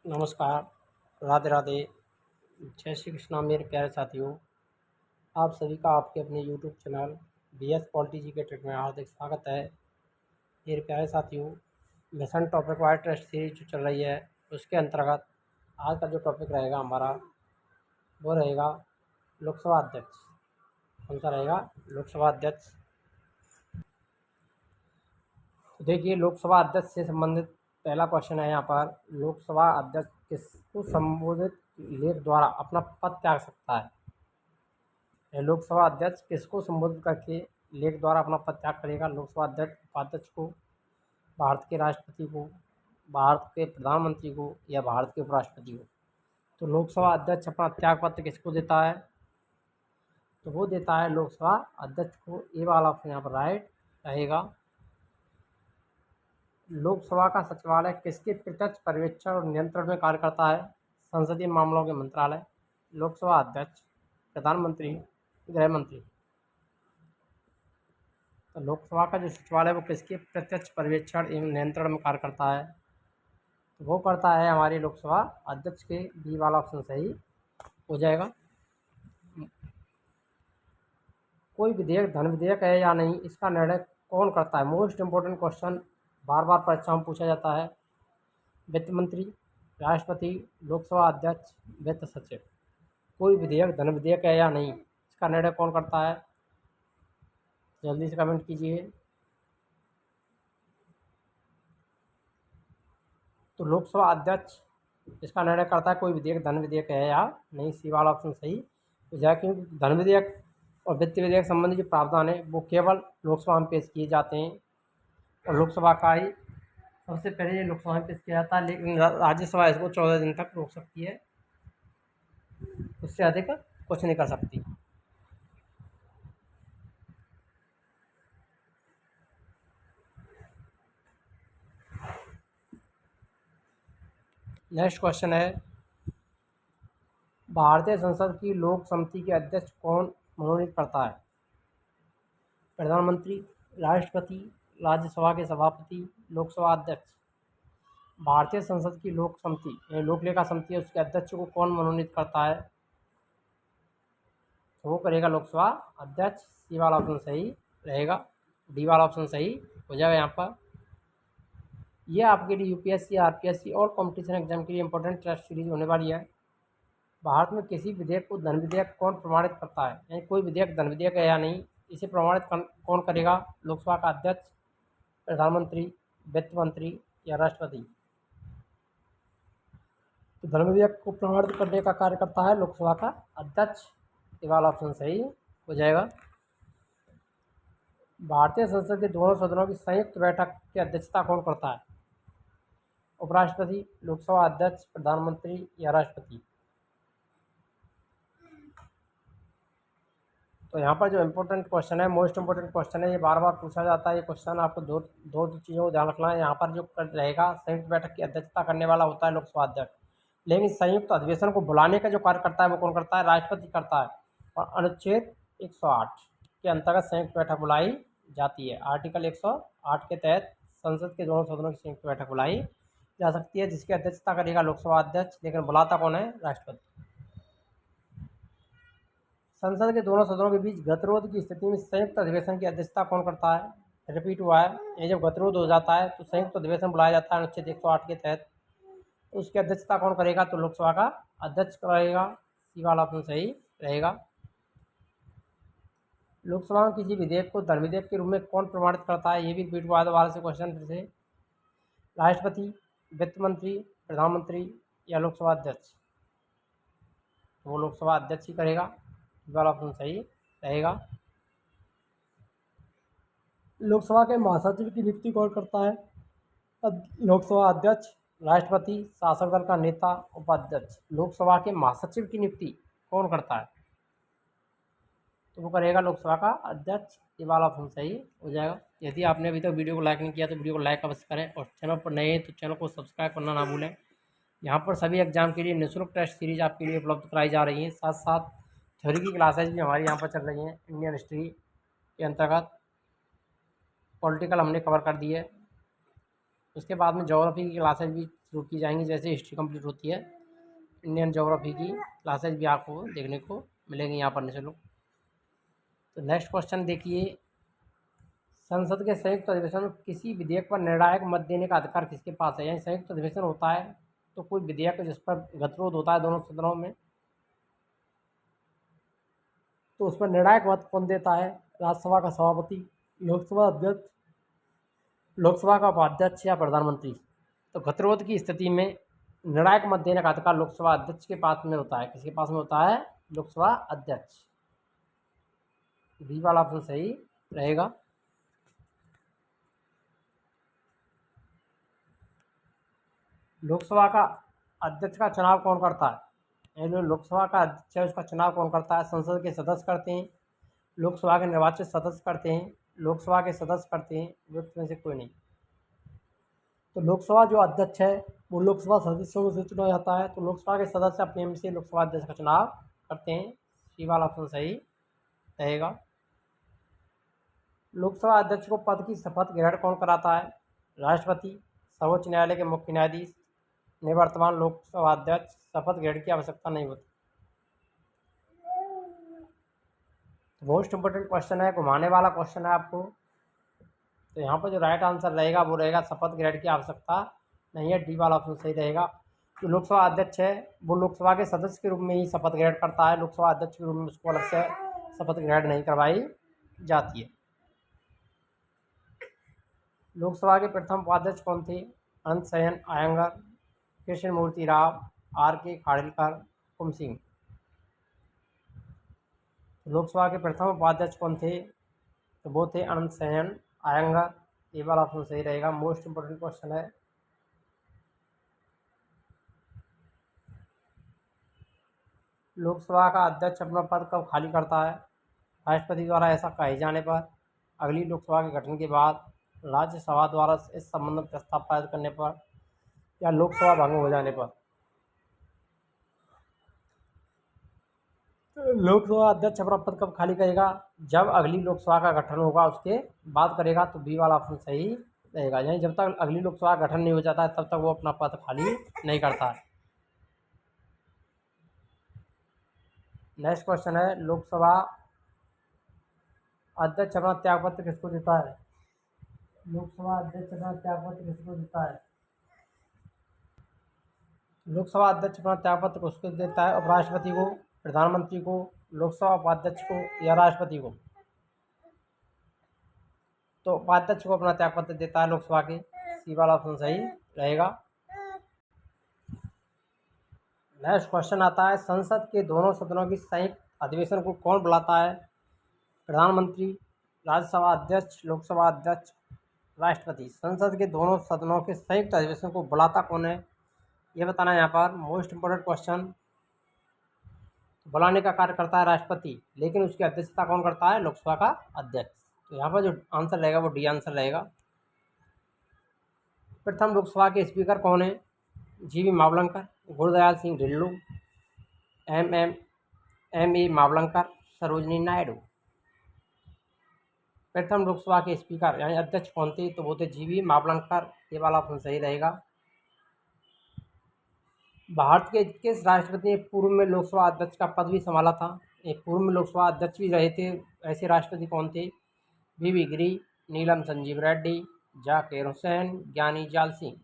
नमस्कार, राधे राधे, जय श्री कृष्णा मेरे प्यारे साथियों। आप सभी का आपके अपने YouTube channel BS polity G K trick में हार्दिक स्वागत है। मेरे प्यारे साथियों, mission topic wise test series जो चल रही है उसके अंतर्गत आज का जो टॉपिक रहेगा हमारा वो रहेगा लोकसभा अध्यक्ष। कौन सा रहेगा? लोकसभा अध्यक्ष। तो देखिए, लोकसभा अध्यक्ष से संबंधित पहला क्वेश्चन है यहाँ पर, लोकसभा अध्यक्ष किसको संबोधित लेख द्वारा अपना पद त्याग सकता है? लोकसभा अध्यक्ष किसको संबोधित करके लेख द्वारा अपना पद त्याग करेगा? लोकसभा अध्यक्ष उपाध्यक्ष को, भारत के राष्ट्रपति को, भारत के प्रधानमंत्री को या भारत के उपराष्ट्रपति को? तो लोकसभा अध्यक्ष अपना त्याग पत्र किसको देता है? तो वो देता है लोकसभा अध्यक्ष को। ए वाला ऑप्शन यहाँ पर राइट रहेगा। लोकसभा का सचिवालय किसके प्रत्यक्ष पर्यवेक्षण और नियंत्रण में कार्य करता है? संसदीय मामलों के मंत्रालय, लोकसभा अध्यक्ष, प्रधानमंत्री, गृह मंत्री। तो लोकसभा का जो सचिवालय वो किसके प्रत्यक्ष पर्यवेक्षण एवं नियंत्रण में कार्य करता है? तो वो करता है हमारे लोकसभा अध्यक्ष के। बी वाला ऑप्शन सही हो जाएगा। कोई विधेयक धन विधेयक है या नहीं, इसका निर्णय कौन करता है? मोस्ट इम्पोर्टेंट क्वेश्चन, बार बार परीक्षा में पूछा जाता है। वित्त मंत्री, राष्ट्रपति, लोकसभा अध्यक्ष, वित्त सचिव। कोई विधेयक धन विधेयक है या नहीं, इसका निर्णय कौन करता है? जल्दी से कमेंट कीजिए। तो लोकसभा अध्यक्ष इसका निर्णय करता है कोई विधेयक धन विधेयक है या नहीं। सी वाला ऑप्शन सही हो जाए, क्योंकि धन विधेयक और वित्त विधेयक संबंधी जो प्रावधान है वो केवल लोकसभा में पेश किए जाते हैं और लोकसभा का ही सबसे पहले ये लोकसभा में पेश किया जाता है, लेकिन राज्यसभा इसको 14 दिन तक रोक सकती है, उससे अधिक कुछ नहीं कर सकती। नेक्स्ट क्वेश्चन है, भारतीय संसद की लोक समिति के अध्यक्ष कौन मनोनीत करता है? प्रधानमंत्री, राष्ट्रपति, राज्यसभा के सभापति, लोकसभा अध्यक्ष। भारतीय संसद की लोक समिति यानी लोक लेखा समिति है, उसके अध्यक्ष को कौन मनोनीत करता है? तो वो करेगा लोकसभा अध्यक्ष। सी वाला ऑप्शन सही रहेगा। डी वाला ऑप्शन सही हो जाएगा यहाँ पर। ये आपके लिए यूपीएससी, आरपीएससी और कंपटीशन एग्जाम के लिए इंपॉर्टेंट टेस्ट सीरीज होने वाली है। भारत में किसी विधेयक को धन विधेयक कौन प्रमाणित करता है? यानी कोई विधेयक धन विधेयक है या नहीं, इसे प्रमाणित कौन करेगा? लोकसभा का अध्यक्ष, प्रधानमंत्री, वित्त मंत्री या राष्ट्रपति। तो धन विधेयक को प्रमाणित करने का कार्य करता है लोकसभा का अध्यक्ष। ये वाला ऑप्शन सही हो जाएगा। भारतीय संसद के दोनों सदनों की संयुक्त बैठक की अध्यक्षता कौन करता है? उपराष्ट्रपति, लोकसभा अध्यक्ष, प्रधानमंत्री या राष्ट्रपति। तो यहाँ पर जो इम्पोर्टेंट क्वेश्चन है, मोस्ट इम्पोर्टेंट क्वेश्चन है, ये बार बार पूछा जाता है ये क्वेश्चन। आपको दो चीज़ों को ध्यान रखना है। यहाँ पर जो रहेगा, संयुक्त बैठक की अध्यक्षता करने वाला होता है लोकसभा अध्यक्ष, लेकिन संयुक्त अधिवेशन को बुलाने का जो कार्य करता है वो कौन करता है? राष्ट्रपति करता है। और अनुच्छेद 108 के अंतर्गत संयुक्त बैठक बुलाई जाती है। आर्टिकल 108 के तहत संसद के दोनों सदनों की संयुक्त बैठक बुलाई जा सकती है, जिसकी अध्यक्षता करेगा लोकसभा अध्यक्ष, लेकिन बुलाता कौन है? राष्ट्रपति। संसद के दोनों सदनों के बीच गतिरोध की स्थिति में संयुक्त अधिवेशन की अध्यक्षता कौन करता है? रिपीट हुआ है, ये जब गतिरोध हो जाता है तो संयुक्त अधिवेशन बुलाया जाता है अनुच्छेद 108 के तहत। तो उसकी अध्यक्षता कौन करेगा? तो लोकसभा का अध्यक्ष करेगा। सी वाला ऑप्शन सही रहेगा। लोकसभा में किसी विधेयक को धन विधेयक के रूप में कौन प्रमाणित करता है? ये भी रिपीट हुआ है दोबारा से क्वेश्चन फिर से। राष्ट्रपति, वित्त मंत्री, प्रधानमंत्री या लोकसभा अध्यक्ष। तो वो लोकसभा अध्यक्ष ही करेगा। वाला ऑप्शन सही रहेगा। लोकसभा के महासचिव की नियुक्ति कौन करता है? लोकसभा अध्यक्ष, राष्ट्रपति, शासक दल का नेता, उपाध्यक्ष। लोकसभा के महासचिव की नियुक्ति कौन करता है? तो वो करेगा लोकसभा का अध्यक्ष। ये वाला ऑप्शन सही हो जाएगा। यदि आपने अभी तक वीडियो को लाइक नहीं किया तो वीडियो को लाइक अवश्य करें, और चैनल पर नए हैं तो चैनल को सब्सक्राइब करना ना भूलें। यहाँ पर सभी एग्जाम के लिए निःशुल्क टेस्ट सीरीज आपके लिए उपलब्ध कराई जा रही हैं। साथ साथ थ्योरी की क्लासेज भी हमारी यहाँ पर चल रही हैं। इंडियन हिस्ट्री के अंतर्गत पॉलिटिकल हमने कवर कर दी है। उसके बाद में ज्योग्राफी की क्लासेज भी शुरू की जाएंगी जैसे हिस्ट्री कंप्लीट होती है। इंडियन ज्योग्राफी की क्लासेज भी आपको देखने को मिलेंगी यहाँ पढ़ने से लोग। तो नेक्स्ट क्वेश्चन देखिए, संसद के संयुक्त अधिवेशन में किसी विधेयक पर निर्णायक मत देने का अधिकार किसके पास है? यानी संयुक्त अधिवेशन होता है तो कोई विधेयक जिस पर गतिरोध होता है दोनों सदनों में, तो उस पर निर्णायक मत कौन देता है? राज्यसभा का सभापति, लोकसभा अध्यक्ष, लोकसभा का उपाध्यक्ष या प्रधानमंत्री। तो गतिरोध की स्थिति में निर्णायक मत देने का अधिकार लोकसभा अध्यक्ष के पास में होता है। किसके पास में होता है? लोकसभा अध्यक्ष। बी वाला ऑप्शन सही रहेगा। लोकसभा का अध्यक्ष का चुनाव कौन करता है? जो लोकसभा का अध्यक्ष है उसका चुनाव कौन करता है? संसद के सदस्य करते हैं, लोकसभा के निर्वाचित सदस्य करते हैं, लोकसभा के सदस्य करते हैं, व्यक्ति में से कोई नहीं। तो लोकसभा जो अध्यक्ष है वो लोकसभा सदस्यों से चुना जाता है, तो लोकसभा के सदस्य अपने में से लोकसभा अध्यक्ष का चुनाव करते हैं। सी वाला ऑप्शन सही रहेगा। लोकसभा अध्यक्ष को पद की शपथ ग्रहण कौन कराता है? राष्ट्रपति, सर्वोच्च न्यायालय के मुख्य न्यायाधीश, निवर्तमान लोकसभा अध्यक्ष। शपथ ग्रहण की आवश्यकता नहीं होती। मोस्ट इंपोर्टेंट क्वेश्चन है, घुमाने वाला क्वेश्चन है आपको। तो यहाँ पर जो राइट आंसर रहेगा वो रहेगा शपथ ग्रहण की आवश्यकता नहीं है। डी वाला ऑप्शन सही रहेगा। जो लोकसभा अध्यक्ष है वो लोकसभा के सदस्य के रूप में ही शपथ ग्रहण करता है, लोकसभा अध्यक्ष के रूप में उसको अलग से शपथ ग्रहण नहीं करवाई जाती है। लोकसभा के प्रथम उपाध्यक्ष कौन थे? अनंत शयन अयंगर, कृष्ण मूर्ति राव, आर के खाड़िलकर, हुकुम सिंह। लोकसभा के प्रथम उपाध्यक्ष कौन थे? तो वो थे अनंत शयन अयंगर। ये वाला ऑप्शन सही रहेगा। मोस्ट इंपोर्टेंट क्वेश्चन है। लोकसभा का अध्यक्ष अपना पद कब खाली करता है? राष्ट्रपति द्वारा ऐसा कहे जाने पर, अगली लोकसभा के गठन के बाद, राज्यसभा द्वारा इस संबंध में प्रस्ताव पारित करने पर, या लोकसभा भंग हो जाने पर। लोकसभा अध्यक्ष अपना पद कब खाली करेगा? जब अगली लोकसभा का गठन होगा उसके बाद करेगा। तो बी वाला ऑप्शन सही रहेगा। यानी जब तक अगली लोकसभा का गठन नहीं हो जाता है तब तक वो अपना पद खाली नहीं करता है। नेक्स्ट क्वेश्चन है, लोकसभा अध्यक्ष अपना त्यागपत्र किसको देता है? लोकसभा अध्यक्ष अपना त्यागपत्र किसको देता है? लोकसभा अध्यक्ष अपना त्यागपत्र किसको देता है? उपराष्ट्रपति को, प्रधानमंत्री को, लोकसभा उपाध्यक्ष को या राष्ट्रपति को? तो उपाध्यक्ष को अपना त्यागपत्र देता है लोकसभा के। सी वाला ऑप्शन सही रहेगा। नेक्स्ट क्वेश्चन आता है, संसद के दोनों सदनों की संयुक्त अधिवेशन को कौन बुलाता है? प्रधानमंत्री, राज्यसभा अध्यक्ष, लोकसभा अध्यक्ष, राष्ट्रपति। संसद के दोनों सदनों के संयुक्त अधिवेशन को बुलाता कौन है? ये बताना है यहाँ पर। Most important question. बुलाने का कार्य करता है राष्ट्रपति, लेकिन उसकी अध्यक्षता कौन करता है? लोकसभा का अध्यक्ष। तो यहाँ पर जो आंसर रहेगा वो डी आंसर रहेगा। प्रथम लोकसभा के स्पीकर कौन है? G V. Mavalankar, Gurdial Singh Dhillon, M A Mavalankar, Sarojini Naidu. प्रथम लोकसभा के स्पीकर यानी अध्यक्ष कौन थे? तो वो थे जी.वी. मावलंकर। ये वाला ऑप्शन सही रहेगा। भारत के किस राष्ट्रपति ने पूर्व में लोकसभा अध्यक्ष का पद भी संभाला था? एक पूर्व में लोकसभा अध्यक्ष भी रहे थे, ऐसे राष्ट्रपति कौन थे? वी गिरी, नीलम संजीव रेड्डी, जाकिर हुसैन, ज्ञानी जाल सिंह।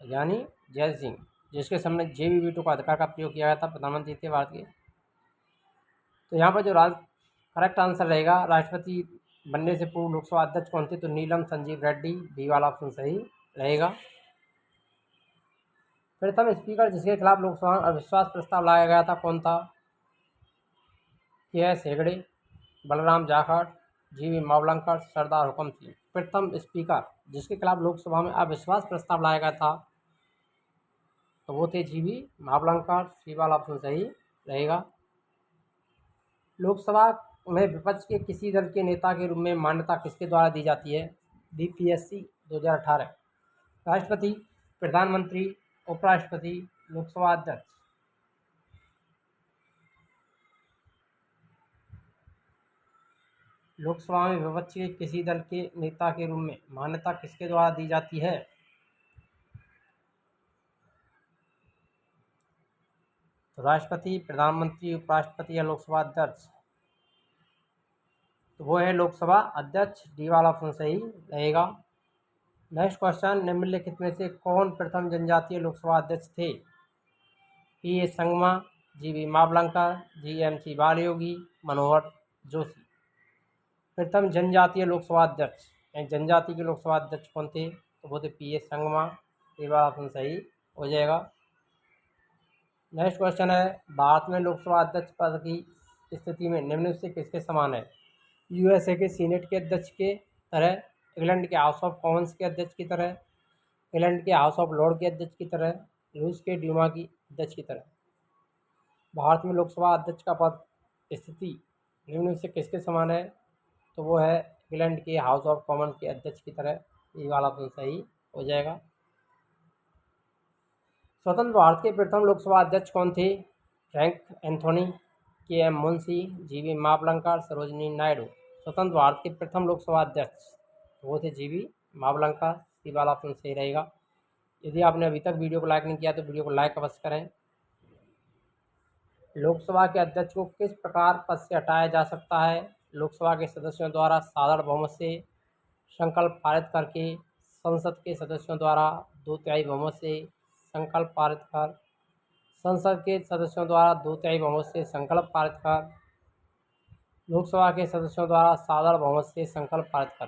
ज्ञानी जैल सिंह, जिसके सामने जेबी वीटो का अधिकार का प्रयोग किया गया था, प्रधानमंत्री थे भारत के। तो यहाँ पर जो करेक्ट आंसर रहेगा, राष्ट्रपति बनने से पूर्व लोकसभा अध्यक्ष कौन थे? तो नीलम संजीव रेड्डी। बी वाला ऑप्शन सही रहेगा। प्रथम स्पीकर जिसके खिलाफ लोकसभा में अविश्वास प्रस्ताव लाया गया था कौन था? के.एस. हेगड़े, बलराम जाखड़, जी.वी. मावलंकर, सरदार हुकुम सिंह। प्रथम स्पीकर जिसके खिलाफ लोकसभा में अविश्वास प्रस्ताव लाया गया था तो वो थे जी.वी. मावलंकर। सी वाला ऑप्शन सही रहेगा। लोकसभा में विपक्ष के किसी दल के नेता के रूप में मान्यता किसके द्वारा दी जाती है? बीपीएससी 2018। राष्ट्रपति, प्रधानमंत्री, उपराष्ट्रपति, लोकसभा अध्यक्ष। लोकसभा में विपक्ष के किसी दल के नेता के रूप में मान्यता किसके द्वारा दी जाती है? तो राष्ट्रपति, प्रधानमंत्री, उपराष्ट्रपति या लोकसभा अध्यक्ष? तो वो है लोकसभा अध्यक्ष। डी वाला ऑप्शन सही रहेगा। नेक्स्ट क्वेश्चन, निम्नलिखित में से कौन प्रथम जनजातीय लोकसभा अध्यक्ष थे? P A Sangma, G V Mavalankar, G M C Balayogi, Manohar Joshi. प्रथम जनजातीय लोकसभा अध्यक्ष, जनजाति के लोकसभा अध्यक्ष कौन थे? तो वो थे पी ए संगमा। ये वाला ऑप्शन सही हो जाएगा। नेक्स्ट क्वेश्चन है, भारत में लोकसभा अध्यक्ष पद की स्थिति में निम्न से किसके समान है? यूएसए के सीनेट के अध्यक्ष के तरह, इंग्लैंड के हाउस ऑफ कॉमन्स के अध्यक्ष की तरह, इंग्लैंड के हाउस ऑफ लॉर्ड के अध्यक्ष की तरह, रूस के ड्यूमा की अध्यक्ष की तरह। भारत में लोकसभा अध्यक्ष का पद स्थिति निम्न से किसके समान है? तो वो है इंग्लैंड के हाउस ऑफ कॉमन के अध्यक्ष की तरह। ये वाला ऑप्शन सही हो जाएगा। स्वतंत्र भारत के प्रथम लोकसभा अध्यक्ष कौन थे? Frank Anthony, K M Munshi, G V Mavalankar, Sarojini Naidu. स्वतंत्र भारत के प्रथम लोकसभा अध्यक्ष वो थे जी वी मावलंकर। ये वाला ऑप्शन सही रहेगा। यदि आपने अभी तक वीडियो को लाइक नहीं किया तो वीडियो को लाइक अवश्य करें। लोकसभा के अध्यक्ष को किस प्रकार पद से हटाया जा सकता है? लोकसभा के सदस्यों द्वारा साधारण बहुमत से संकल्प पारित करके, संसद के सदस्यों द्वारा 2/3 बहुमत से संकल्प पारित कर, संसद के सदस्यों द्वारा 2/3 बहुमत से संकल्प पारित कर, लोकसभा के सदस्यों द्वारा साधारण बहुमत से संकल्प पारित कर।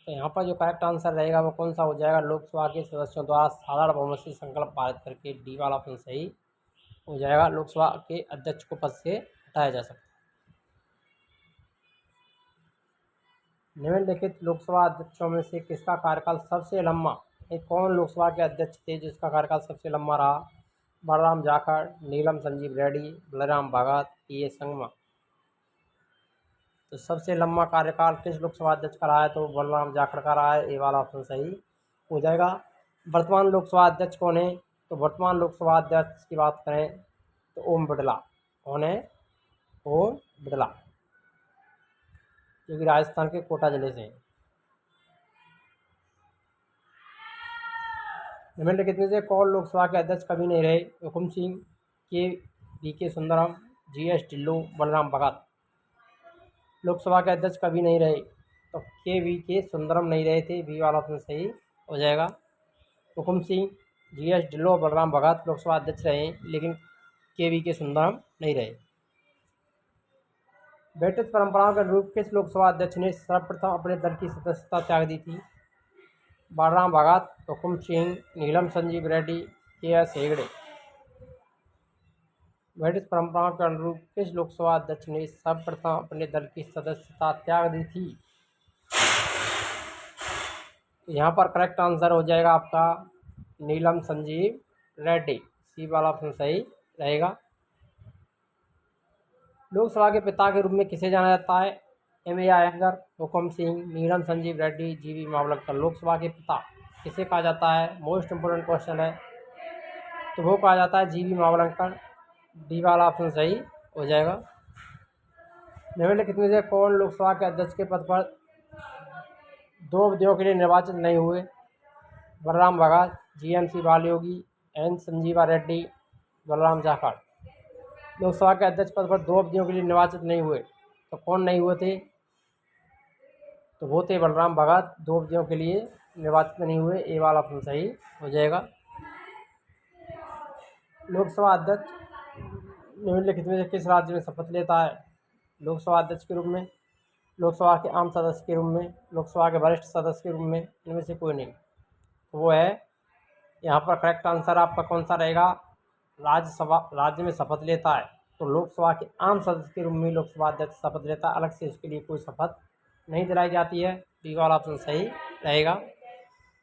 तो यहाँ पर जो करेक्ट आंसर रहेगा वो कौन सा हो जाएगा? लोकसभा के सदस्यों द्वारा साधारण बहुमत से संकल्प पारित करके। डी वाला ऑप्शन सही हो जाएगा। लोकसभा के अध्यक्ष को पद से हटाया जा सकता है। निम्नलिखित लोकसभा अध्यक्षों में से किसका कार्यकाल सबसे लंबा? कौन लोकसभा के अध्यक्ष थे जिसका कार्यकाल सबसे लंबा रहा? बलराम जाखड़, नीलम संजीव रेड्डी, बलराम भगत, पी ए संगमा। तो सबसे लंबा कार्यकाल किस लोकसभा अध्यक्ष का रहा है? तो बलराम जाखड़ का रहा है। ये वाला ऑप्शन सही हो जाएगा। वर्तमान लोकसभा अध्यक्ष कौन है? तो वर्तमान लोकसभा अध्यक्ष की बात करें तो ओम बिड़ला। कौन है? ओम बिड़ला, जो कि राजस्थान के कोटा जिले से हैं। निम्नलिखित में से कौन लोकसभा के अध्यक्ष कभी नहीं रहे? हुकुम सिंह, के वी के सुंदरम, जी एस ढिल्लों, बलराम भगत। लोकसभा के अध्यक्ष कभी नहीं रहे तो के वी के सुंदरम नहीं रहे थे। बी वाला ऑप्शन सही हो जाएगा। हुकुम सिंह, जी एस ढिल्लों, बलराम भगत लोकसभा अध्यक्ष रहे, लेकिन के वी के सुंदरम नहीं रहे। ब्रिटिश परंपराओं के अनुरूप किस लोकसभा अध्यक्ष ने सर्वप्रथम अपने दल की सदस्यता त्याग दी थी? बलराम भगत, हुकुम सिंह, नीलम संजीव रेड्डी, के एस हेगड़े। ब्रिटिश परंपराओं के अनुरूप किस लोकसभा अध्यक्ष ने सर्वप्रथम अपने दल की सदस्यता त्याग दी थी? यहाँ पर करेक्ट आंसर हो जाएगा आपका नीलम संजीव रेड्डी। सी वाला ऑप्शन सही रहेगा। लोकसभा के पिता के रूप में किसे जाना जाता है? M A Ayyangar, Hukam Singh, Neelam Sanjiva Reddy, G V Mavalankar. Lok Sabha के पिता किसे कहा जाता है? मोस्ट इम्पोर्टेंट क्वेश्चन है। तो वो कहा जाता है जी वी मावलंकर। डी वाला ऑप्शन सही हो जाएगा। निम्नलिखित में से कौन लोकसभा के अध्यक्ष के पद पर 2 अवधियों के लिए निर्वाचित नहीं हुए? Balram Bhagat, G M C Balayogi, N Sanjeeva Reddy, Balram Jakhar. Lok Sabha के अध्यक्ष पद पर 2 अवधियों के लिए निर्वाचित नहीं हुए तो कौन नहीं हुए थे? तो वो थे बलराम भगत। 2 अवधियों के लिए निर्वाचित नहीं हुए। ए वाला ऑप्शन सही हो जाएगा। लोकसभा अध्यक्ष निम्नलिखित में से किस राज्य में शपथ लेता है? लोकसभा अध्यक्ष के रूप में, लोकसभा के आम सदस्य के रूप में, लोकसभा के वरिष्ठ सदस्य के रूप में, इनमें से कोई नहीं। तो वो है यहाँ पर करेक्ट आंसर आपका कौन सा रहेगा? राज्य में शपथ लेता है तो लोकसभा के आम सदस्य के रूप में लोकसभा अध्यक्ष शपथ लेता है, अलग से उसके लिए कोई शपथ नहीं दिलाई जाती है। डी वाला ऑप्शन सही रहेगा।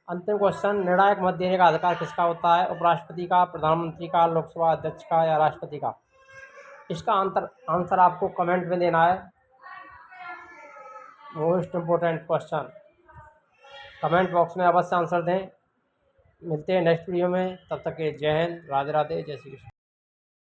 अंतिम क्वेश्चन, निर्णायक मत देने का अधिकार किसका होता है? उपराष्ट्रपति का, प्रधानमंत्री का, लोकसभा अध्यक्ष का या राष्ट्रपति का? इसका आंसर आपको कमेंट में देना है। Most important question, comment box में अवश्य आंसर दें। मिलते हैं नेक्स्ट वीडियो में, तब तक के जय हिंद, राधे राधे, जय श्री कृष्ण।